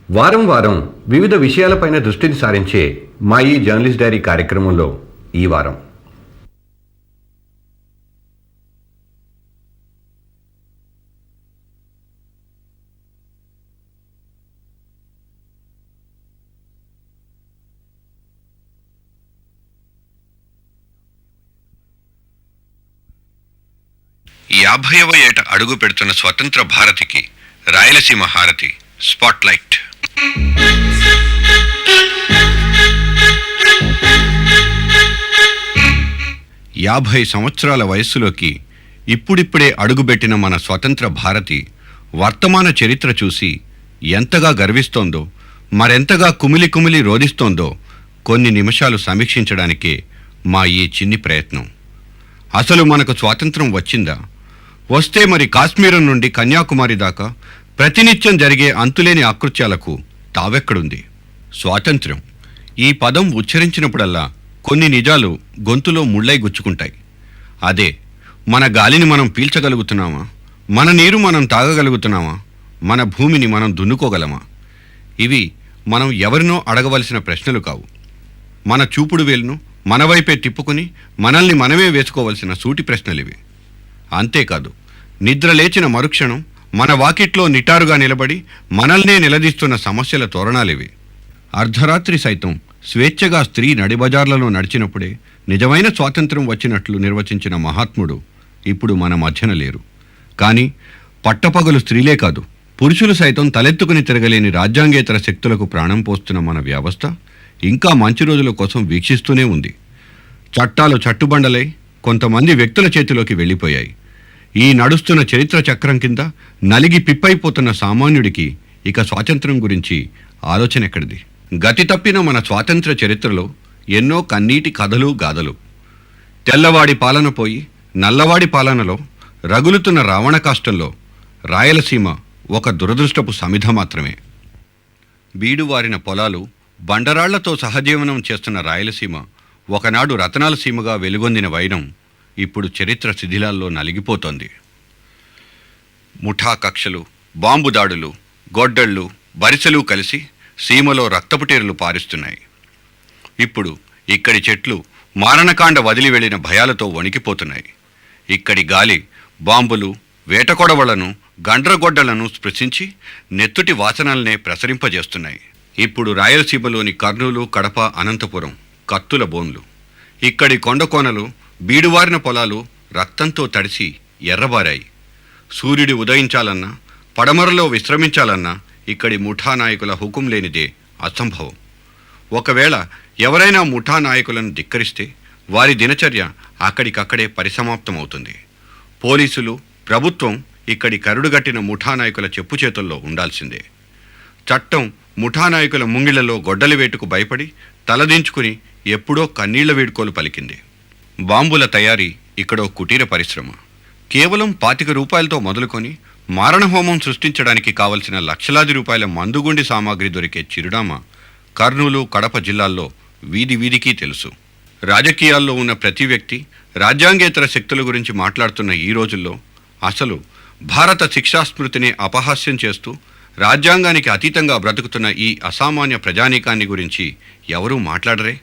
వారం వారం వివిధ విషయాలపైన దృష్టిని సారించే మా ఈ జర్నలిస్ట్ డైరీ కార్యక్రమంలో ఈ వారం ఈ 50వ ఏట అడుగు పెడుతున్న స్వతంత్ర భారతికి రాయలసీమ హారతి స్పాట్లైట్. యాభై సంవత్సరాల వయస్సులోకి ఇప్పుడిప్పుడే అడుగుపెట్టిన మన స్వతంత్ర భారతి వర్తమాన చరిత్ర చూసి ఎంతగా గర్విస్తోందో, మరెంతగా కుమిలి కుమిలి రోధిస్తోందో కొన్ని నిమిషాలు సమీక్షించడానికే మా ఈ చిన్ని ప్రయత్నం. అసలు మనకు స్వాతంత్రం వచ్చిందా? వస్తే మరి కాశ్మీరం నుండి కన్యాకుమారి దాకా ప్రతినిత్యం జరిగే అంతులేని ఆకృత్యాలకు తావెక్కడుంది? స్వాతంత్ర్యం ఈ పదం ఉచ్చరించినప్పుడల్లా కొన్ని నిజాలు గొంతులో ముళ్ళై గుచ్చుకుంటాయి. అదే, మన గాలిని మనం పీల్చగలుగుతున్నామా? మన నీరు మనం తాగగలుగుతున్నామా? మన భూమిని మనం దున్నుకోగలమా? ఇవి మనం ఎవరినో అడగవలసిన ప్రశ్నలు కావు. మన చూపుడు వేలును మన వైపే తిప్పుకుని మనల్ని మనమే వేసుకోవలసిన సూటి ప్రశ్నలివి. అంతేకాదు, నిద్ర లేచిన మరుక్షణం మన వాకిట్లో నిటారుగా నిలబడి మనల్నే నిలదీస్తున్న సమస్యల తోరణాలివి. అర్ధరాత్రి సైతం స్వేచ్ఛగా స్త్రీ నడిబజార్లలో నడిచినప్పుడే నిజమైన స్వాతంత్ర్యం వచ్చినట్లు నిర్వచించిన మహాత్ముడు ఇప్పుడు మన మధ్యన లేరు. కానీ పట్టపగలు స్త్రీలే కాదు, పురుషులు సైతం తలెత్తుకుని తిరగలేని రాజ్యాంగేతర శక్తులకు ప్రాణం పోస్తున్న మన వ్యవస్థ ఇంకా మంచి రోజుల కోసం వీక్షిస్తూనే ఉంది. చట్టాలు చట్టుబండలై కొంతమంది వ్యక్తుల చేతిలోకి వెళ్ళిపోయాయి. ఈ నడుస్తున్న చరిత్ర చక్రం కింద నలిగి పిప్పైపోతున్న సామాన్యుడికి ఇక స్వాతంత్ర్యం గురించి ఆలోచన ఎక్కడిది? గతి తప్పిన మన స్వాతంత్ర్య చరిత్రలో ఎన్నో కన్నీటి కథలు గాథలు. తెల్లవాడి పాలన పోయి నల్లవాడి పాలనలో రగులుతున్న రావణ కాష్టంలో రాయలసీమ ఒక దురదృష్టపు సమిధ మాత్రమే. బీడువారిన పొలాలు, బండరాళ్లతో సహజీవనం చేస్తున్న రాయలసీమ ఒకనాడు రతనాల సీమగా వెలుగొందిన వైరం ఇప్పుడు చరిత్ర శిథిలాల్లో నలిగిపోతోంది. ముఠా కక్షలు, బాంబు దాడులు, గొడ్డళ్ళు, బరిసెలు కలిసి సీమలో రక్తపుటేరులు పారిస్తున్నాయి. ఇప్పుడు ఇక్కడి చెట్లు మారణకాండ వదిలి వెళ్లిన భయాలతో వణికిపోతున్నాయి. ఇక్కడి గాలి బాంబులు, వేటకొడవలను, గండ్రగొడ్డలను స్పృశించి నెత్తుటి వాసనల్నే ప్రసరింపజేస్తున్నాయి. ఇప్పుడు రాయలసీమలోని కర్నూలు, కడప, అనంతపురం కత్తుల బోన్లు. ఇక్కడి కొండకోనలు, బీడువారిన పొలాలు రక్తంతో తడిసి ఎర్రబారాయి. సూర్యుడి ఉదయించాలన్నా, పడమరలో విశ్రమించాలన్నా ఇక్కడి ముఠా నాయకుల హుకుం లేనిదే అసంభవం. ఒకవేళ ఎవరైనా ముఠా నాయకులను ధిక్కరిస్తే వారి దినచర్య అక్కడికక్కడే పరిసమాప్తమవుతుంది. పోలీసులు, ప్రభుత్వం ఇక్కడి కరుడుగట్టిన ముఠా నాయకుల చెప్పు చేతుల్లో ఉండాల్సిందే. చట్టం ముఠా నాయకుల ముంగిళ్లలో గొడ్డలి వేటుకు భయపడి తలదించుకుని ఎప్పుడో కన్నీళ్ల వేడుకోలు పలికింది. బాంబుల తయారీ ఇక్కడో కుటీర పరిశ్రమ. కేవలం 25 రూపాయలతో మొదలుకొని మారణహోమం సృష్టించడానికి కావలసిన లక్షలాది రూపాయల మందుగుండి సామాగ్రి దొరికే చిరునామా కర్నూలు, కడప జిల్లాల్లో వీధి వీధికి తెలుసు. రాజకీయాల్లో ఉన్న ప్రతి వ్యక్తి రాజ్యాంగేతర శక్తుల గురించి మాట్లాడుతున్న ఈ రోజుల్లో అసలు భారత శిక్షాస్మృతిని అపహాస్యం చేస్తూ రాజ్యాంగానికి అతీతంగా బ్రతుకుతున్న ఈ అసామాన్య ప్రజానీకాన్ని గురించి ఎవరూ మాట్లాడరే?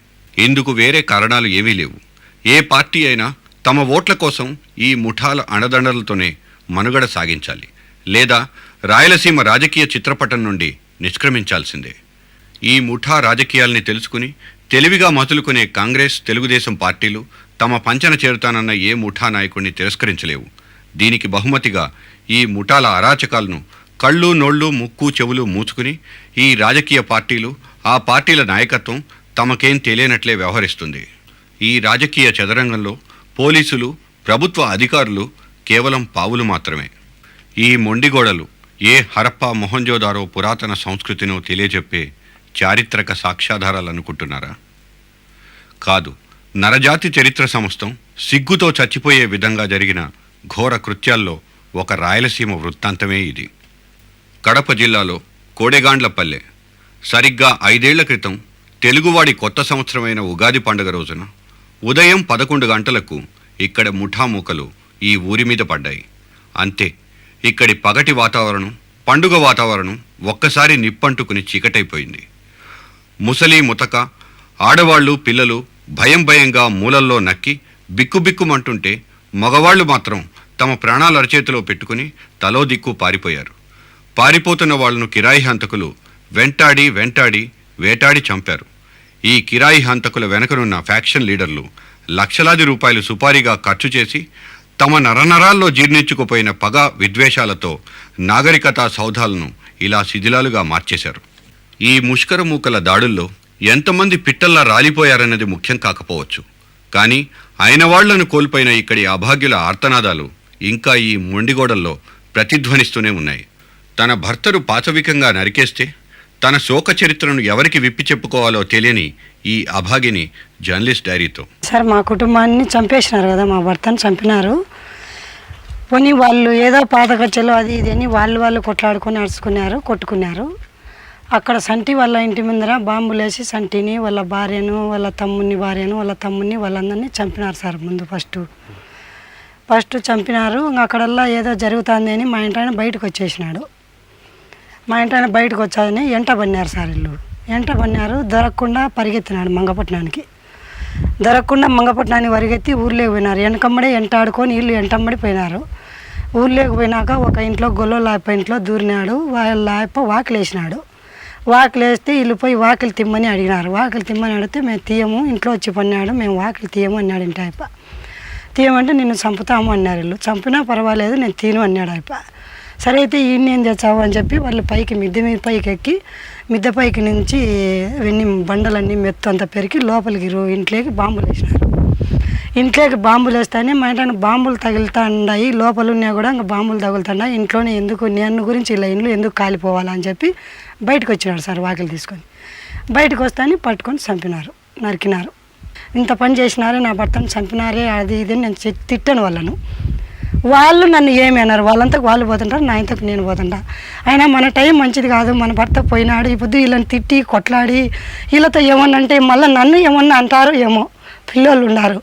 ఇందుకు వేరే కారణాలు ఏవీ లేవు. ఏ పార్టీ అయినా తమ ఓట్ల కోసం ఈ ముఠాల అండదండలతోనే మనుగడ సాగించాలి, లేదా రాయలసీమ రాజకీయ చిత్రపటం నుండి నిష్క్రమించాల్సిందే. ఈ ముఠా రాజకీయాల్ని తెలుసుకుని తెలివిగా మసులుకునే కాంగ్రెస్, తెలుగుదేశం పార్టీలు తమ పంచన చేరుతానన్న ఏ ముఠా నాయకుడిని తిరస్కరించలేవు. దీనికి బహుమతిగా ఈ ముఠాల అరాచకాలను కళ్ళు, నోళ్ళు, ముక్కు, చెవులు మూసుకుని ఈ రాజకీయ పార్టీలు, ఆ పార్టీల నాయకత్వం తమకేం తెలియనట్లే వ్యవహరిస్తుంది. ఈ రాజకీయ చదరంగంలో పోలీసులు, ప్రభుత్వ అధికారులు కేవలం పావులు మాత్రమే. ఈ మొండిగోడలు ఏ హరప్పా, మొహంజోదారో పురాతన సంస్కృతినో తెలియజెప్పే చారిత్రక సాక్ష్యాధారాలనుకుంటున్నారా? కాదు. నరజాతి చరిత్ర సమస్తం సిగ్గుతో చచ్చిపోయే విధంగా జరిగిన ఘోర కృత్యాల్లో ఒక రాయలసీమ వృత్తాంతమే ఇది. కడప జిల్లాలో కోడెగాండ్లపల్లె సరిగ్గా 5 ఏళ్ల క్రితం తెలుగువాడి కొత్త సంవత్సరమైన ఉగాది పండుగ రోజున ఉదయం 11 గంటలకు ఇక్కడ ముఠామూకలు ఈ ఊరి మీద పడ్డాయి. అంతే, ఇక్కడి పగటి వాతావరణం పండుగ వాతావరణం ఒక్కసారి నిప్పంటుకుని చీకటైపోయింది. ముసలి ముతక, ఆడవాళ్లు, పిల్లలు భయంగా మూలల్లో నక్కి బిక్కుబిక్కుమంటుంటే మగవాళ్లు మాత్రం తమ ప్రాణాలు అరచేతిలో పెట్టుకుని తలో దిక్కు పారిపోయారు. పారిపోతున్న వాళ్లను కిరాయి హంతకులు వెంటాడి వేటాడి చంపారు. ఈ కిరాయి హంతకుల వెనకనున్న ఫ్యాక్షన్ లీడర్లు లక్షలాది రూపాయలు సుపారీగా ఖర్చు చేసి తమ నరనరాల్లో జీర్ణించుకుపోయిన పగ విద్వేషాలతో నాగరికతా సౌధాలను ఇలా శిథిలాలుగా మార్చేశారు. ఈ ముష్కర మూకల దాడుల్లో ఎంతమంది పిట్టల్లా రాలిపోయారన్నది ముఖ్యం కాకపోవచ్చు, కానీ అయిన వాళ్లను కోల్పోయిన ఇక్కడి అభాగ్యుల ఆర్తనాదాలు ఇంకా ఈ మొండిగోడల్లో ప్రతిధ్వనిస్తూనే ఉన్నాయి. తన భర్తను పాశవికంగా నరికేస్తే తన శోక చరిత్రను ఎవరికి విప్పి చెప్పుకోవాలో తెలియని ఈ అభాగిని జర్నలిస్ట్ డైరీతో. సార్, మా కుటుంబాన్ని చంపేసినారు కదా, మా భర్తను చంపినారు. పోనీ వాళ్ళు ఏదో పాతకచ్చలు అది ఇది అని వాళ్ళు కొట్లాడుకొని అరుచుకున్నారు, కొట్టుకున్నారు. అక్కడ సంటి వాళ్ళ ఇంటి ముందర బాంబులు వేసి సంటిని, వాళ్ళ భార్యను, వాళ్ళ తమ్ముని భార్యను, వాళ్ళ తమ్ముని వాళ్ళందరినీ చంపినారు సార్. ముందు ఫస్ట్ చంపినారు. అక్కడల్లా ఏదో జరుగుతుంది అని మా ఇంటాయన బయటకు వచ్చేసినాడు. మా ఇంటాయన బయటకు వచ్చాదని ఎంట పన్నారు సార్. ఎంట పన్నారు, దొరకకుండా పరిగెత్తినాడు మంగపట్నానికి. మంగపట్నానికి పరిగెత్తి ఊర్లోకి పోయినారు. వెనకమ్మడే ఎంట ఆడుకొని వీళ్ళు ఎంటమ్మడి పోయినారు. ఊర్లోకి పోయినాక ఒక ఇంట్లో గొల్ల లాయప ఇంట్లో దూరినాడు. వాళ్ళ లాయప వాకిలేసినాడు. వాకిలేస్తే వీళ్ళు పోయి వాకిలి తిమ్మని అడిగినారు. వాకిలి తిమ్మని అడిగితే మేము తీయము, ఇంట్లో వచ్చి పన్నాడు, మేము వాకిలి తీయము అన్నాడు. ఇంటి అయిప తీయమంటే నిన్ను చంపుతాము అన్నారు. వీళ్ళు చంపినా పర్వాలేదు, నేను తీను అన్నాడు అయిప. సరే అయితే ఈయన్ని ఏం తెచ్చావు అని చెప్పి వాళ్ళు పైకి మిద్దె మీద పైకి ఎక్కి మిద్దె పైకి నుంచి ఇవన్నీ బండలన్నీ మెత్తు అంతా పెరిగి లోపలికి ఇంట్లోకి బాంబులు వేసినారు. ఇంట్లోకి బాంబులు వేస్తానే మా ఇంట్లో బాంబులు తగులుతాయి, లోపల ఉన్నా కూడా ఇంకా బాంబులు తగులుతున్నాయి. ఇంట్లోనే ఎందుకు నేను గురించి ఇలా ఇంట్లో ఎందుకు కాలిపోవాలని చెప్పి బయటకు వచ్చినాడు సార్. వాకిలు తీసుకొని బయటకు వస్తానే పట్టుకొని చంపినారు, నరికినారు. ఇంత పని చేసినారే, నా భర్తను చంపినారే, అది ఇది నేను తిట్టాను వాళ్ళను. వాళ్ళు నన్ను ఏమి అన్నారు, వాళ్ళంతకు వాళ్ళు పోతుంటారు, నా ఇంతకు నేను పోతుంటా. అయినా మన టైం మంచిది కాదు, మన భర్త పోయినాడు, ఇప్పుడు వీళ్ళని తిట్టి కొట్లాడి వీళ్ళతో ఏమన్నా అంటే మళ్ళీ నన్ను ఏమన్నా అంటారు ఏమో, పిల్లలు ఉన్నారు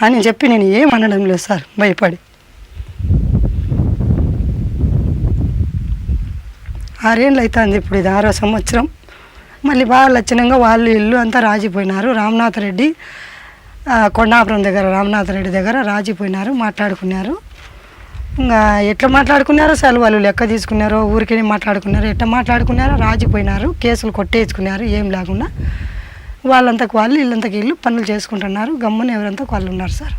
అని చెప్పి నేను ఏమనడం లేదు సార్, భయపడి. 6 ఏళ్ళు అవుతుంది ఇప్పుడు, ఇది 6వ సంవత్సరం. మళ్ళీ బాగా లక్షణంగా వాళ్ళు ఇల్లు అంతా రాజిపోయినారు. రామనాథరెడ్డి కొండాపురం దగ్గర రామనాథరెడ్డి దగ్గర రాజిపోయినారు, మాట్లాడుకున్నారు. ఇంకా ఎట్లా మాట్లాడుకున్నారో అసలు వాళ్ళు లెక్క తీసుకున్నారో, ఊరికే మాట్లాడుకున్నారో, ఎట్లా మాట్లాడుకున్నారో రాజిపోయినారు. కేసులు కొట్టేసుకున్నారు, ఏం లేకుండా. వాళ్ళంతకు వాళ్ళు వీళ్ళంతకు వీళ్ళు పనులు చేసుకుంటున్నారు. గమ్మున ఎవరంతకు వాళ్ళు ఉన్నారు సార్.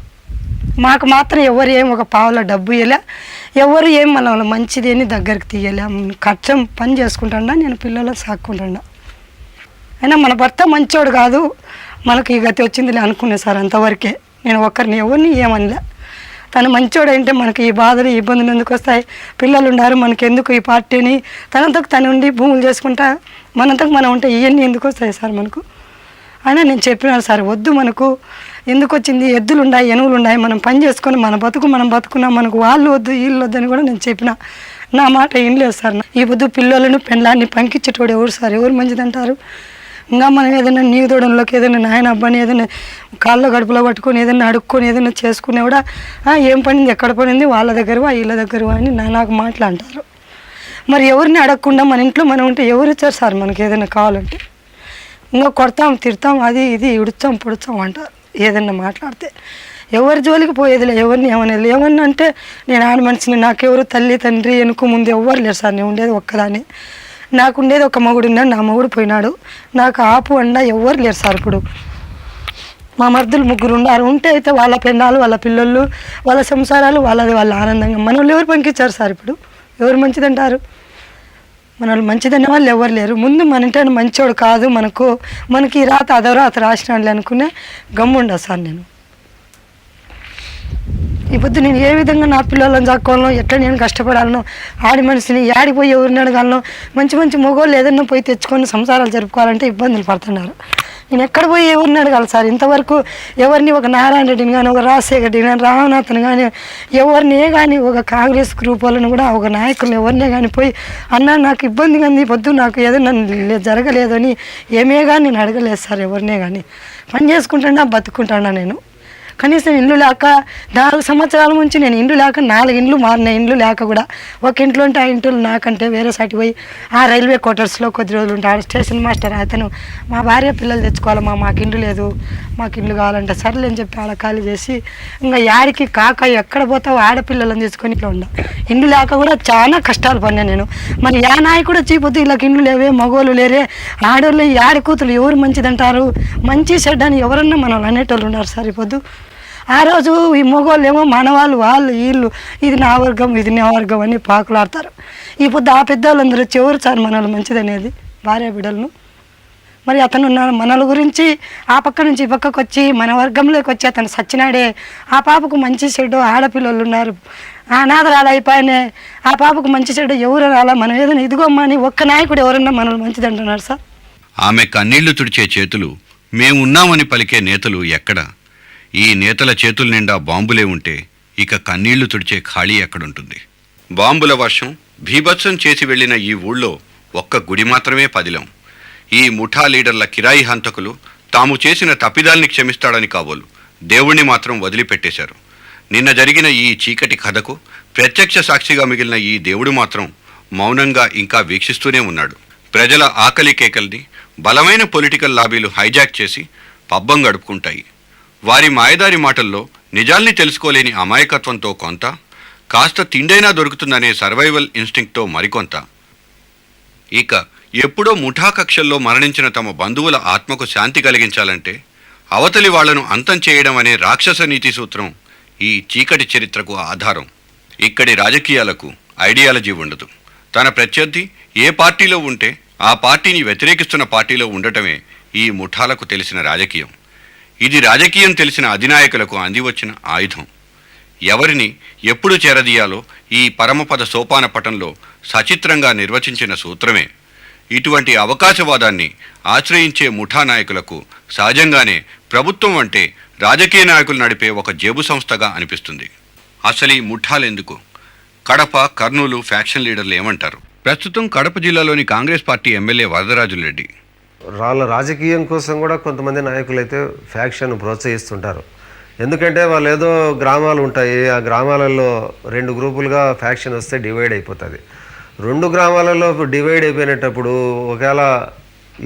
మాకు మాత్రం ఎవరు ఏం ఒక పావుల డబ్బు ఇవ్వలే, ఎవరు ఏం మన మంచిది అని దగ్గరికి తీయలే. కష్టం పని చేసుకుంటున్నా, నేను పిల్లలు సాక్కుంటున్నా. అయినా మన భర్త మంచోడు కాదు, మనకు ఈ గతి వచ్చిందిలే అనుకునే సార్, అంతవరకే. నేను ఒక్కరిని ఎవరిని ఏమనలే. తను మంచోడు అంటే మనకి ఈ బాధలు ఇబ్బందులు ఎందుకు వస్తాయి, పిల్లలు ఉన్నారు మనకి ఎందుకు ఈ పార్టీని, తనంతకు తను ఉండి భూములు చేసుకుంటా మనంతకు మనం ఉంటే ఇవన్నీ ఎందుకు వస్తాయి సార్ మనకు. అయినా నేను చెప్పినాను సార్, వద్దు మనకు ఎందుకు వచ్చింది, ఎద్దులు ఉన్నాయి, ఎనువులు ఉన్నాయి, మనం పని చేసుకొని మన బతుకు మనం బతుకున్నాం, మనకు వాళ్ళు వద్దు వీళ్ళు వద్దు అని కూడా నేను చెప్పిన. నా మాట ఏం లేదు సార్. ఈ పొద్దు పిల్లలను పెళ్ళాన్ని పంకిచ్చేటోడు ఎవరు సార్, ఎవరు మంచిదంటారు. ఇంకా మనం ఏదైనా నీదోడంలోకి ఏదైనా నాయన అబ్బాని ఏదైనా కాళ్ళలో గడుపులో పట్టుకొని ఏదైనా అడుక్కొని ఏదైనా చేసుకునే కూడా ఏం పడింది, ఎక్కడ పడింది, వాళ్ళ దగ్గర వీళ్ళ దగ్గర అని నాకు మాటలు అంటారు. మరి ఎవరిని అడగకుండా మన ఇంట్లో మనం ఉంటే ఎవరు ఇచ్చారు సార్ మనకి ఏదైనా కావాలంటే. ఇంకా కొడతాం, తిడతాం, అది ఇది ఇడుచాం పొడుచాం అంటారు ఏదన్నా మాట్లాడితే. ఎవరి జోలికి పోయేదిలే, ఎవరిని ఏమనేది. ఏమన్నా అంటే నేను ఆడ మనిషిని, నాకెవరు తల్లి తండ్రి వెనుక ముందు ఎవ్వరు లేరు సార్. నేను ఉండేది ఒక్కదాన్ని, నాకు ఉండేది ఒక మగుడు ఉన్నాడు, నా మగుడు పోయినాడు, నాకు ఆపు అండ ఎవ్వరు లేరు సార్. ఇప్పుడు మా మర్దులు 3 ఉన్నారు. ఉంటే అయితే వాళ్ళ పెళ్ళాలు, వాళ్ళ పిల్లలు, వాళ్ళ సంసారాలు వాళ్ళది, వాళ్ళ ఆనందంగా. మన వాళ్ళు ఎవరు పంకిచ్చారు సార్. ఇప్పుడు ఎవరు మంచిదంటారు, మన వాళ్ళు మంచిదనే వాళ్ళు ఎవరు లేరు. ముందు మన ఇంటి మంచోడు కాదు, మనకి రాత అదో రాత రాసినాడులే అనుకునే గమ్ముండా సార్. నేను ఈ పొద్దు నేను ఏ విధంగా నా పిల్లలను చాక్కోవాలనో, ఎట్లా నేను కష్టపడాలనో, ఆడి మనిషిని ఆడిపోయి ఎవరిని అడగాలనో, మంచి మొగోళ్ళు ఏదన్నా పోయి తెచ్చుకొని సంసారాలు జరుపుకోవాలంటే ఇబ్బందులు పడుతున్నారు. నేను ఎక్కడ పోయి ఎవరిని అడగాలి సార్. ఇంతవరకు ఎవరిని, ఒక నారాయణ రెడ్డిని కానీ, ఒక రాజశేఖర్ కానీ, రామనాథన్ కానీ, ఎవరినే కానీ, ఒక కాంగ్రెస్ గ్రూప్ వాళ్ళని కూడా, ఒక నాయకులు ఎవరినే కానీ పోయి అన్న నాకు ఇబ్బంది కానీ పొద్దు నాకు ఏదైనా జరగలేదని ఏమే కానీ నేను అడగలేదు సార్. ఎవరినే కానీ పని చేసుకుంటున్నా, బతుకుంటున్నా. నేను కనీసం ఇల్లు లేక 4 సంవత్సరాల నుంచి నేను ఇండ్లు లేక 4 ఇండ్లు మారిన, ఇండ్లు లేక కూడా ఒక ఇంట్లో ఉంటే ఆ ఇంట్లో నాకంటే వేరే సైట్ పోయి ఆ రైల్వే క్వార్టర్స్లో కొద్ది రోజులు ఉంటాడు. స్టేషన్ మాస్టర్ అతను మా భార్య పిల్లలు తెచ్చుకోవాలమ్మా, మాకు ఇండ్లు లేదు, మాకు ఇండ్లు కావాలంటే సర్లే అని చెప్పి ఆడ ఖాళీ చేసి ఇంకా యాడికి కాక ఎక్కడ పోతావు ఆడపిల్లలను తీసుకొని ఇట్లా ఉండా. ఇండ్లు లేక కూడా చాలా కష్టాలు పడినా నేను. మరి యా నాయకుడు చీపోతే వీళ్ళకి ఇండ్లు లేవే, మగోళ్ళు లేరే, ఆడోళ్ళు యాడి కూతురు ఎవరు మంచిదంటారు, మంచి చెడ్డ అని ఎవరన్నా మనం అనేటోళ్ళు ఉన్నారు సార్. ఇప్పుడు ఆ రోజు ఈ మగవాళ్ళు ఏమో మనవాళ్ళు వాళ్ళు వీళ్ళు ఇది నా వర్గం ఇది నా వర్గం అని పాకులాడతారు. ఇప్పుడు ఆ పెద్దవాళ్ళందరూ చివరి సార్ మనలు మంచిదనేది భార్య బిడ్డలను. మరి అతను మనల గురించి ఆ పక్క నుంచి ఈ పక్కకు వచ్చి మన వర్గంలోకి వచ్చి అతను సచ్చినాడే. ఆ పాపకు మంచి చెడు ఆడపిల్లలు ఉన్నారు, అనాథరాలు అయిపోయినాయి, ఆ పాపకు మంచి చెడు ఎవరు రాలా, మనం ఏదైనా ఇదిగోమ్మా అని ఒక్క నాయకుడు ఎవరన్నా మనల్ని మంచిది అంటున్నారు సార్. ఆమె కన్నీళ్లు తుడిచే చేతులు, మేమున్నామని పలికే నేతలు ఎక్కడ? ఈ నేతల చేతుల నిండా బాంబులే ఉంటే ఇక కన్నీళ్లు తుడిచే ఖాళీ ఎక్కడుంటుంది? బాంబుల వర్షం భీభత్సం చేసి వెళ్లిన ఈ ఊళ్ళో ఒక్క గుడి మాత్రమే పదిలం. ఈ ముఠా లీడర్ల కిరాయి హంతకులు తాము చేసిన తప్పిదాల్ని క్షమిస్తాడని కాబోలు దేవుణ్ణి మాత్రం వదిలిపెట్టేశారు. నిన్న జరిగిన ఈ చీకటి కథకు ప్రత్యక్ష సాక్షిగా మిగిలిన ఈ దేవుడు మాత్రం మౌనంగా ఇంకా వీక్షిస్తూనే ఉన్నాడు. ప్రజల ఆకలి కేకల్ని బలమైన పొలిటికల్ లాబీలు హైజాక్ చేసి పబ్బం గడుపుకుంటాయి. వారి మాయదారి మాటల్లో నిజాల్ని తెలుసుకోలేని అమాయకత్వంతో కొంత, కాస్త తిండైనా దొరుకుతుందనే సర్వైవల్ ఇన్స్టింక్ట్తో మరికొంత. ఇక ఎప్పుడో ముఠా కక్షల్లో మరణించిన తమ బంధువుల ఆత్మకు శాంతి కలిగించాలంటే అవతలి వాళ్లను అంతం చేయడం అనే రాక్షస నీతి సూత్రం ఈ చీకటి చరిత్రకు ఆధారం. ఇక్కడి రాజకీయాలకు ఐడియాలజీ ఉండదు. తన ప్రత్యర్థి ఏ పార్టీలో ఉంటే ఆ పార్టీని వ్యతిరేకిస్తున్న పార్టీలో ఉండటమే ఈ ముఠాలకు తెలిసిన రాజకీయం. ఇది రాజకీయం తెలిసిన అధినాయకులకు అందివచ్చిన ఆయుధం. ఎవరిని ఎప్పుడు చేరదీయాలో ఈ పరమపద సోపాన పటంలో సచిత్రంగా నిర్వచించిన సూత్రమే. ఇటువంటి అవకాశవాదాన్ని ఆశ్రయించే ముఠా నాయకులకు సహజంగానే ప్రభుత్వం అంటే రాజకీయ నాయకులు నడిపే ఒక జేబు సంస్థగా అనిపిస్తుంది. అసలు ఈ ముఠాలెందుకు? కడప, కర్నూలు ఫ్యాక్షన్ లీడర్లు ఏమంటారు? ప్రస్తుతం కడప జిల్లాలోని కాంగ్రెస్ పార్టీ ఎమ్మెల్యే వరదరాజులరెడ్డి. వాళ్ళ రాజకీయం కోసం కూడా కొంతమంది నాయకులు అయితే ఫ్యాక్షన్ ప్రోత్సహిస్తుంటారు. ఎందుకంటే వాళ్ళు ఏదో గ్రామాలు ఉంటాయి, ఆ గ్రామాలలో 2 గ్రూపులుగా ఫ్యాక్షన్ వస్తే డివైడ్ అయిపోతుంది. 2 గ్రామాలలో డివైడ్ అయిపోయినప్పుడు ఒకవేళ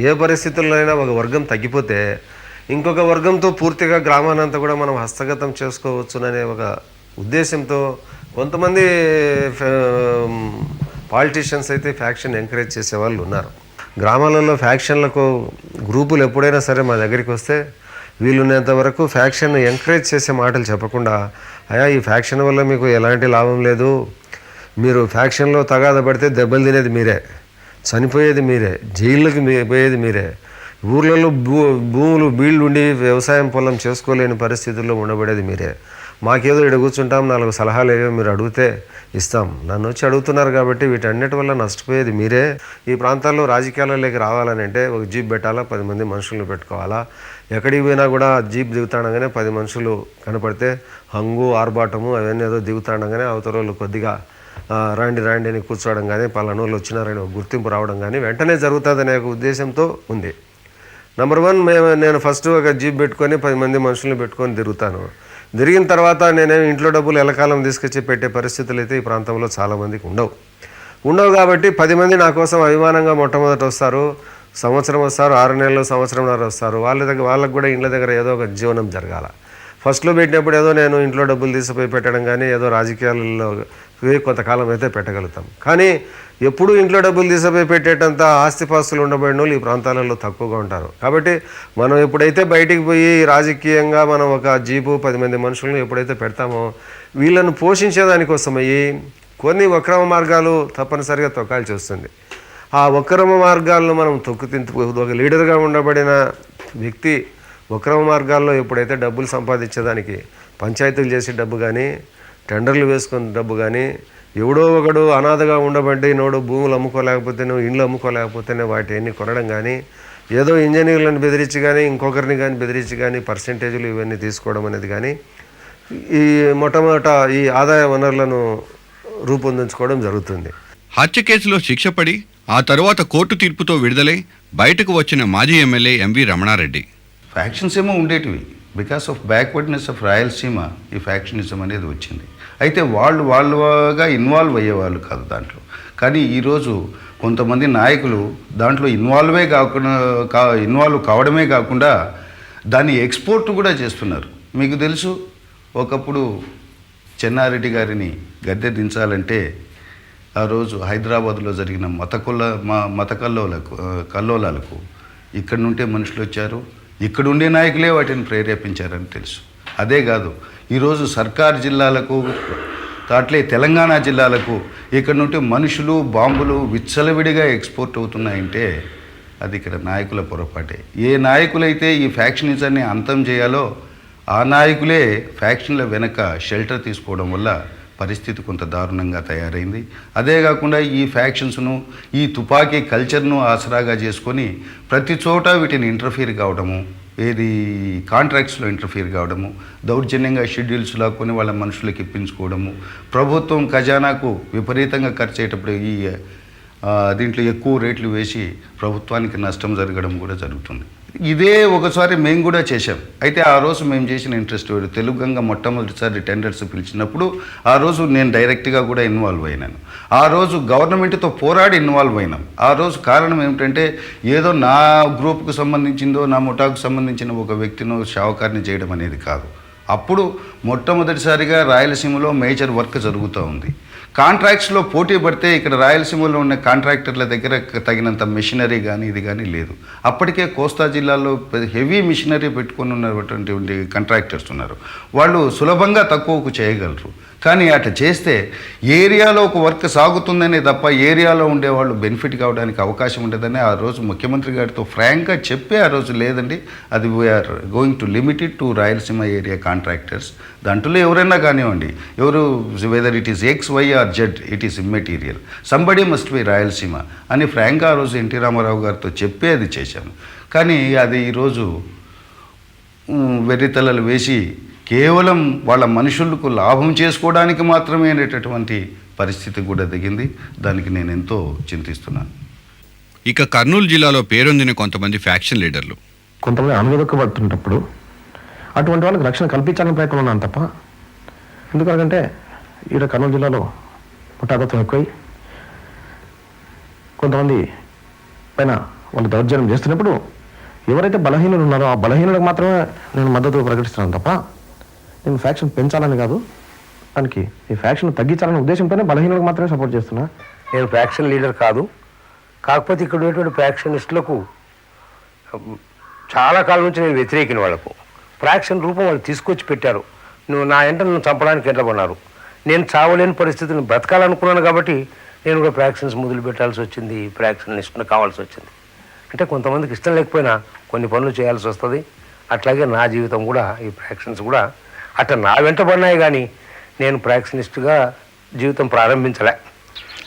ఏ పరిస్థితుల్లో అయినా ఒక వర్గం తగ్గిపోతే ఇంకొక వర్గంతో పూర్తిగా గ్రామానంతా కూడా మనం హస్తగతం చేసుకోవచ్చుననే ఒక ఉద్దేశంతో కొంతమంది పాలిటీషియన్స్ అయితే ఫ్యాక్షన్ ఎంకరేజ్ చేసేవాళ్ళు ఉన్నారు. గ్రామాలలో ఫ్యాక్షన్లకు గ్రూపులు ఎప్పుడైనా సరే మా దగ్గరికి వస్తే వీలున్నంత వరకు ఫ్యాక్షన్ ఎంకరేజ్ చేసే మాటలు చెప్పకుండా, అయ్యా ఈ ఫ్యాక్షన్ వల్ల మీకు ఎలాంటి లాభం లేదు, మీరు ఫ్యాక్షన్లో తగాద పడితే దెబ్బలు తినేది మీరే, చనిపోయేది మీరే, జైళ్ళకి పోయేది మీరే, ఊర్లలో భూములు బీళ్ళు ఉండి వ్యవసాయం పొలం చేసుకోలేని పరిస్థితుల్లో ఉండబడేది మీరే, మాకేదో ఇక్కడ కూర్చుంటాం 4 సలహాలు ఏవో మీరు అడిగితే ఇస్తాం, నన్ను వచ్చి అడుగుతున్నారు కాబట్టి వీటన్నిటి వల్ల నష్టపోయేది మీరే. ఈ ప్రాంతాల్లో రాజకీయాలలోకి రావాలని అంటే ఒక జీప్ పెట్టాలా, 10 మంది మనుషులను పెట్టుకోవాలా, ఎక్కడికి పోయినా కూడా జీప్ దిగుతాడగానే 10 మనుషులు కనపడితే హంగు ఆర్భాటము అవన్నీ ఏదో దిగుతాడగానే అవతల వాళ్ళు కొద్దిగా రాండి అని కూర్చోవడం కానీ పలానోళ్ళు వచ్చినారని ఒక గుర్తింపు రావడం కానీ వెంటనే జరుగుతుందనే ఒక ఉద్దేశంతో ఉంది. నెంబర్ 1 నేను ఫస్ట్ ఒక జీప్ పెట్టుకొని 10 మంది మనుషులను పెట్టుకొని తిరుగుతాను. తిరిగిన తర్వాత నేనేమి ఇంట్లో డబ్బులు ఎలకాలం తీసుకొచ్చి పెట్టే పరిస్థితులు అయితే ఈ ప్రాంతంలో చాలామందికి ఉండవు కాబట్టి 10 మంది నా కోసం అభిమానంగా మొట్టమొదట వస్తారు, సంవత్సరం వస్తారు, 6 నెలలు సంవత్సరంన్నర వస్తారు. వాళ్ళకు కూడా ఇండ్ల దగ్గర ఏదో ఒక జీవనం జరగాల. ఫస్ట్లో పెట్టినప్పుడు ఏదో నేను ఇంట్లో డబ్బులు తీసిపోయి పెట్టడం కానీ ఏదో రాజకీయాలలో కొంతకాలం అయితే పెట్టగలుగుతాం. కానీ ఎప్పుడు ఇంట్లో డబ్బులు తీసిపోయి పెట్టేటంత ఆస్తిపాస్తులు ఉండబడిన వాళ్ళు ఈ ప్రాంతాలలో తక్కువగా ఉంటారు. కాబట్టి మనం ఎప్పుడైతే బయటికి పోయి రాజకీయంగా మనం ఒక జీపు 10 మంది మనుషులను ఎప్పుడైతే పెడతామో వీళ్ళను పోషించేదానికోసమయ్యి కొన్ని వక్రమ మార్గాలు తప్పనిసరిగా తొక్కాల్సి వస్తుంది. ఆ వక్రమ మార్గాలను మనం ఒక లీడర్గా ఉండబడిన వ్యక్తి వక్రమ మార్గాల్లో ఎప్పుడైతే డబ్బులు సంపాదించేదానికి పంచాయతీలు చేసే డబ్బు కానీ టెండర్లు వేసుకున్న డబ్బు కానీ ఎవడో ఒకడు అనాథగా ఉండబట్టి నోడు భూములు అమ్ముకోలేకపోతేనో ఇండ్లు అమ్ముకోలేకపోతేనే వాటి అన్నీ కొనడం కానీ ఏదో ఇంజనీర్లను బెదిరించి కానీ ఇంకొకరిని కానీ బెదిరించి కానీ పర్సెంటేజీలు ఇవన్నీ తీసుకోవడం అనేది కానీ ఈ మొట్టమొదట ఈ ఆదాయ వనరులను రూపొందించుకోవడం జరుగుతుంది. హత్య కేసులో శిక్ష పడి ఆ తరువాత కోర్టు తీర్పుతో విడుదలై బయటకు వచ్చిన మాజీ ఎమ్మెల్యే ఎంవి రమణారెడ్డి. ఫ్యాక్షన్స్ ఏమో ఉండేటివి, because of backwardness of Rayalaseema ఈ ఫ్యాక్షనిజం అనేది వచ్చింది. అయితే వాళ్ళుగా ఇన్వాల్వ్ అయ్యేవాళ్ళు కాదు దాంట్లో. కానీ ఈరోజు కొంతమంది నాయకులు దాంట్లో ఇన్వాల్వ్ కావడమే కాకుండా దాన్ని ఎక్స్పోర్ట్ కూడా చేస్తున్నారు. మీకు తెలుసు, ఒకప్పుడు చెన్నారెడ్డి గారిని గద్దె దించాలంటే ఆ రోజు హైదరాబాద్లో జరిగిన మత కల్లోలాలకు ఇక్కడ నుండే మనుషులు వచ్చారు, ఇక్కడ ఉండే నాయకులే వాటిని ప్రేరేపించారని తెలుసు. అదే కాదు, ఈరోజు సర్కార్ జిల్లాలకు అట్లే తెలంగాణ జిల్లాలకు ఇక్కడ నుండి మనుషులు బాంబులు విచ్చలవిడిగా ఎక్స్పోర్ట్ అవుతున్నాయంటే అది ఇక్కడ నాయకుల పొరపాటే. ఏ నాయకులైతే ఈ ఫ్యాక్షనిజాన్ని అంతం చేయాలో ఆ నాయకులే ఫ్యాక్షన్ల వెనక షెల్టర్ తీసుకోవడం వల్ల పరిస్థితి కొంత దారుణంగా తయారైంది. అదే కాకుండా ఈ ఫ్యాక్షన్స్ను, ఈ తుపాకీ కల్చర్ను ఆసరాగా చేసుకొని ప్రతి చోట వీటిని ఇంటర్ఫీర్ కావడము, ఏది కాంట్రాక్ట్స్లో ఇంటర్ఫీర్ కావడము, దౌర్జన్యంగా షెడ్యూల్స్ లాక్కొని వాళ్ళ మనుషులకు ఇప్పించుకోవడము, ప్రభుత్వం ఖజానాకు విపరీతంగా ఖర్చు అయ్యేటప్పుడు దీంట్లో ఎక్కువ రేట్లు వేసి ప్రభుత్వానికి నష్టం జరగడం కూడా జరుగుతుంది. ఇదే ఒకసారి మేము కూడా చేశాం. అయితే ఆ రోజు మేము చేసిన ఇంట్రెస్ట్ తెలుగు గంగ మొట్టమొదటిసారి టెండర్స్ పిలిచినప్పుడు ఆ రోజు నేను డైరెక్ట్గా కూడా ఇన్వాల్వ్ అయినాను. ఆ రోజు గవర్నమెంట్తో పోరాడి ఇన్వాల్వ్ అయినాం. ఆ రోజు కారణం ఏమిటంటే ఏదో నా గ్రూప్కు సంబంధించిందో నా ముఠాకు సంబంధించిన ఒక వ్యక్తినో షావుకారిని చేయడం అనేది కాదు. అప్పుడు మొట్టమొదటిసారిగా రాయలసీమలో మేజర్ వర్క్ జరుగుతూ ఉంది. కాంట్రాక్ట్స్లో పోటీ పడితే ఇక్కడ రాయలసీమలో ఉన్న కాంట్రాక్టర్ల దగ్గర తగినంత మిషనరీ కానీ ఇది కానీ లేదు. అప్పటికే కోస్తా జిల్లాలో హెవీ మిషనరీ పెట్టుకొని ఉన్నటువంటి కాంట్రాక్టర్స్ ఉన్నారు. వాళ్ళు సులభంగా తక్కువకు చేయగలరు. కానీ అట్లా చేస్తే ఏరియాలో ఒక వర్క్ సాగుతుందనే తప్ప ఏరియాలో ఉండేవాళ్ళు బెనిఫిట్ కావడానికి అవకాశం ఉండదని ఆ రోజు ముఖ్యమంత్రి గారితో ఫ్రాంక్గా చెప్పే ఆ రోజు లేదండి, అది we are going to limited to Rayalaseema area contractors. దాంట్లో ఎవరైనా కానివ్వండి, ఎవరు whether it is X Y R Z, it is immaterial, somebody must be Rayalaseema అని ఫ్రాంక్గా ఆ రోజు ఎన్టీ రామారావు గారితో చెప్పి అది చేశాము. కానీ అది ఈరోజు వెర్రితలలు వేసి కేవలం వాళ్ళ మనుషులకు లాభం చేసుకోవడానికి మాత్రమే అనేటటువంటి పరిస్థితి కూడా దిగింది. దానికి నేను ఎంతో చింతిస్తున్నాను. ఇక కర్నూలు జిల్లాలో పేరొందిన కొంతమంది ఫ్యాక్షన్ లీడర్లు కొంతమంది అణగదొక్కబడుతున్నప్పుడు అటువంటి వాళ్ళకి రక్షణ కల్పించాలని ప్రయత్నం ఉన్నాను తప్ప, ఎందుకంటే ఈడ కర్నూలు జిల్లాలో ముఠాగతం ఎక్కువై కొంతమంది పైన వాళ్ళు దౌర్జన్యం చేస్తున్నప్పుడు ఎవరైతే బలహీనులు ఉన్నారో ఆ బలహీనులకు మాత్రమే నేను మద్దతు ప్రకటిస్తున్నాను తప్ప నేను ఫ్యాక్షన్ పెంచాలని కాదు, దానికి ఈ ఫ్యాక్షన్ తగ్గించాలనే ఉద్దేశంతోనే బలహీనులకు మాత్రమే సపోర్ట్ చేస్తున్నా. నేను ఫ్యాక్షన్ లీడర్ కాదు, కాకపోతే ఇక్కడ ఉన్నటువంటి ఫ్యాక్షనిస్టులకు చాలా కాలం నుంచి నేను వ్యతిరేకిన వాళ్ళకు ఫ్యాక్షన్ రూపం వాళ్ళు తీసుకొచ్చి పెట్టారు. నువ్వు నా ఎంట నన్ను చంపడానికి ఎంటబడినారు. నేను చావలేని పరిస్థితిని బ్రతకాలనుకున్నాను కాబట్టి నేను కూడా ఫ్యాక్షన్స్ మొదలు పెట్టాల్సి వచ్చింది, ఫ్యాక్షనిస్ట్ను కావాల్సి వచ్చింది. అంటే కొంతమందికి ఇష్టం లేకపోయినా కొన్ని పనులు చేయాల్సి వస్తుంది. అట్లాగే నా జీవితం కూడా ఈ ఫ్యాక్షన్స్ కూడా అట్లా నా వెంట పడినాయి. కానీ నేను ఫ్యాక్షనిస్ట్గా జీవితం ప్రారంభించలే.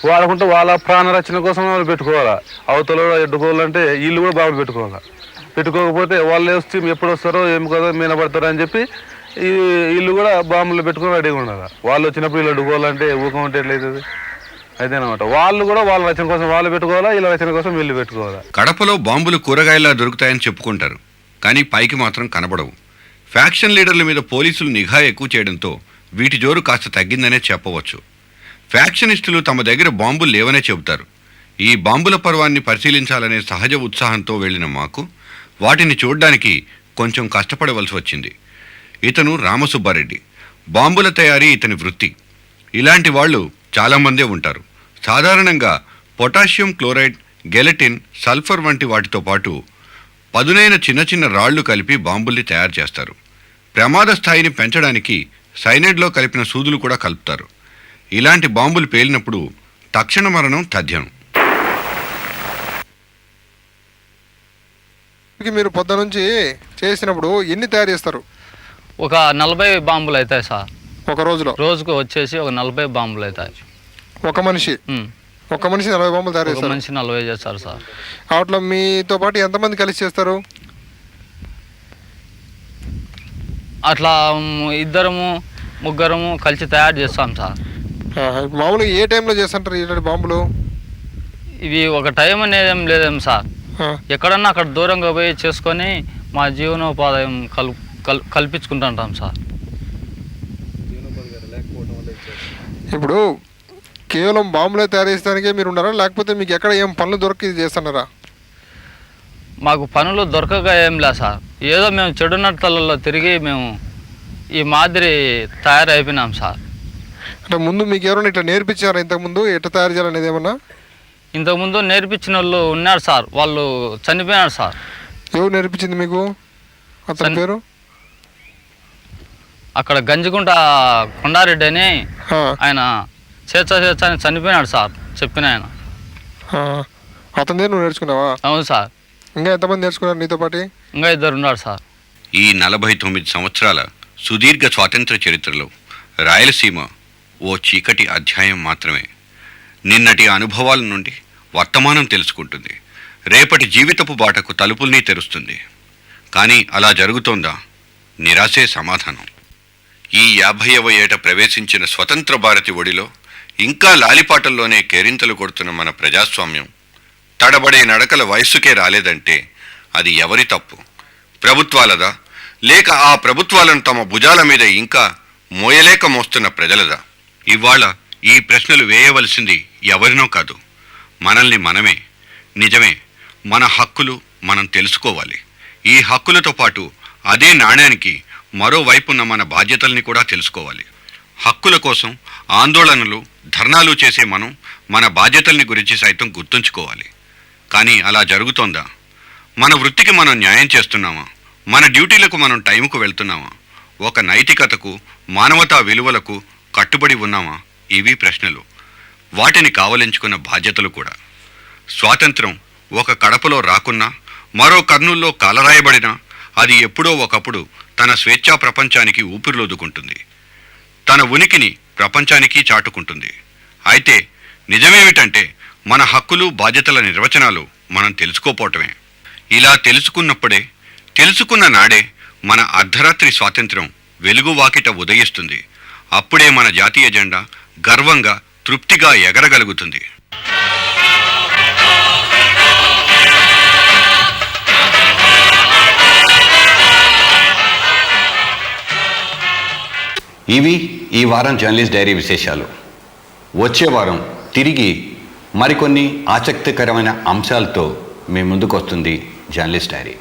వాళ్ళకుంటే వాళ్ళ ప్రాణరక్షణ కోసం వాళ్ళు పెట్టుకోవాలా, అవతల ఎడ్డుకోవాలంటే వీళ్ళు కూడా బాగా పెట్టుకోవాలా. పెట్టుకోకపోతే వాళ్ళు వచ్చి ఎప్పుడు వస్తారో ఏమి కదా మీనపడతారో అని చెప్పి ఈ వీళ్ళు కూడా బాంబులు పెట్టుకొని రెడీగా ఉండాలి. వాళ్ళు వచ్చినప్పుడు వీళ్ళు అడ్డుకోవాలంటే ఊకమంటే ఎట్లయితుంది? అయితేనమాట వాళ్ళు కూడా వాళ్ళ రచన కోసం వాళ్ళు పెట్టుకోవాలా, వీళ్ళ రచన కోసం వీళ్ళు పెట్టుకోవాలా. కడపలో బాంబులు కూరగాయలా దొరుకుతాయని చెప్పుకుంటారు, కానీ పైకి మాత్రం కనబడవు. ఫ్యాక్షన్ లీడర్ల మీద పోలీసులు నిఘా ఎక్కువ చేయడంతో వీటి జోరు కాస్త తగ్గిందనే చెప్పవచ్చు. ఫ్యాక్షనిస్టులు తమ దగ్గర బాంబులు లేవనే చెబుతారు. ఈ బాంబుల పర్వాన్ని పరిశీలించాలనే సహజ ఉత్సాహంతో వెళ్లిన మాకు వాటిని చూడ్డానికి కొంచెం కష్టపడవలసి వచ్చింది. ఇతను రామసుబ్బారెడ్డి. బాంబుల తయారీ ఇతని వృత్తి. ఇలాంటి వాళ్ళు చాలామందే ఉంటారు. సాధారణంగా పొటాషియం క్లోరైడ్, గెలటిన్, సల్ఫర్ వంటి వాటితో పాటు పదునైన చిన్న చిన్న రాళ్లు కలిపి బాంబుల్ని తయారు చేస్తారు. ప్రమాద స్థాయిని పెంచడానికి సైనైడ్లో కలిపిన సూదులు కూడా కలుపుతారు. ఇలాంటి బాంబులు పేలినప్పుడు తక్షణ మరణం తథ్యం. మీరు పొద్దు నుంచి చేసినప్పుడు ఎన్ని తయారు చేస్తారు? ఒక 40 బాంబులు అవుతాయి సార్ ఒక రోజులో. రోజుకు వచ్చేసి ఒక 40 బాంబులు అవుతాయి. ఒక మనిషి 40 బాంబులు తయారు చేస్తారు. మనిషి 40 చేస్తారు సార్. అట్లా మీతో పాటు ఎంతమంది కలిసి చేస్తారు? అట్లా 2 3 కలిసి తయారు చేస్తాం సార్. మామూలుగా ఏ టైంలో చేస్తుంటారు ఇలాంటి బాంబులు? ఇవి ఒక టైం అనేది ఏం లేదేం సార్. ఎక్కడన్నా అక్కడ దూరంగా పోయి చేసుకొని మా జీవనోపాధ్యాయం కల్పించుకుంటుంటాం సార్. ఇప్పుడు కేవలం బాంబులే తయారు చేసడానికే మీరు ఉన్నారా, లేకపోతే మీకు ఎక్కడ ఏం పనులు దొరికి ఇది చేస్తున్నారా? మాకు పనులు దొరకగా ఏం లే సార్. ఏదో మేము చెడు నడతలలో తిరిగి మేము ఈ మాదిరి తయారైపోయినాం సార్. అంటే ముందు మీకు ఎవరైనా ఇట్లా నేర్పించారా ఇంతకుముందు ఎట్లా తయారు చేయాలనేది ఏమన్నా? ఇంతకుముందు నేర్పించిన వాళ్ళు ఉన్నారు సార్, వాళ్ళు చనిపోయినారు సార్. ఎవరు నేర్పించింది మీకు? అతని పేరు? అక్కడ గంజిగుంట కొండారెడ్డి అని ఆయన అని చనిపోయినాడు సార్, చెప్పిన ఆయన. అతనిదే నువ్వు నేర్చుకున్నావా? అవును సార్. ఇంకా ఎంతమంది నేర్చుకున్నారు నీతో పాటు? ఇంకా 2 ఉన్నారు సార్. ఈ 49 సంవత్సరాల సుదీర్ఘ స్వాతంత్ర చరిత్రలో రాయలసీమ ఓ చీకటి అధ్యాయం మాత్రమే. నిన్నటి అనుభవాల నుండి వర్తమానం తెలుసుకుంటుంది, రేపటి జీవితపు బాటకు తలుపుల్ని తెరుస్తుంది. కానీ అలా జరుగుతోందా? నిరాశే సమాధానం. ఈ 50వ ఏట ప్రవేశించిన స్వతంత్ర భారతి ఒడిలో ఇంకా లాలిపాటల్లోనే కేరింతలు కొడుతున్న మన ప్రజాస్వామ్యం తడబడే నడకల వయస్సుకే రాలేదంటే అది ఎవరి తప్పు? ప్రభుత్వాలదా, లేక ఆ ప్రభుత్వాలను తమ భుజాల మీద ఇంకా మోయలేక మోస్తున్న ప్రజలదా? ఇవాళ ఈ ప్రశ్నలు వేయవలసింది ఎవరినో కాదు, మనల్ని మనమే. నిజమే, మన హక్కులు మనం తెలుసుకోవాలి. ఈ హక్కులతో పాటు అదే నాణ్యానికి మరోవైపున్న మన బాధ్యతల్ని కూడా తెలుసుకోవాలి. హక్కుల కోసం ఆందోళనలు, ధర్నాలు చేసే మనం మన బాధ్యతల్ని గురించి సైతం గుర్తుంచుకోవాలి. కానీ అలా జరుగుతోందా? మన వృత్తికి మనం న్యాయం చేస్తున్నామా? మన డ్యూటీలకు మనం టైంకు వెళ్తున్నామా? ఒక నైతికతకు, మానవతా విలువలకు కట్టుబడి ఉన్నామా? ఇవి ప్రశ్నలు. వాటిని కావలించుకున్న బాధ్యతలు కూడా. స్వాతంత్రం ఒక కడపలో రాకున్నా, మరో కర్నూల్లో కాలరాయబడినా అది ఎప్పుడో ఒకప్పుడు తన స్వేచ్ఛా ప్రపంచానికి ఊపిరిలోదుకుంటుంది, తన ఉనికిని ప్రపంచానికి చాటుకుంటుంది. అయితే నిజమేమిటంటే మన హక్కులు, బాధ్యతల నిర్వచనాలు మనం తెలుసుకోపోవటమే. ఇలా తెలుసుకున్నప్పుడే, తెలుసుకున్న నాడే మన అర్ధరాత్రి స్వాతంత్రం వెలుగువాకిట ఉదయిస్తుంది. అప్పుడే మన జాతీయ జెండా గర్వంగా, తృప్తిగా ఎగరగలుగుతుంది. ఇవి ఈ వారం జర్నలిస్ట్ డైరీ విశేషాలు. వచ్చే వారం తిరిగి మరికొన్ని ఆసక్తికరమైన అంశాలతో మీ ముందుకు వస్తుంది జర్నలిస్ట్ డైరీ.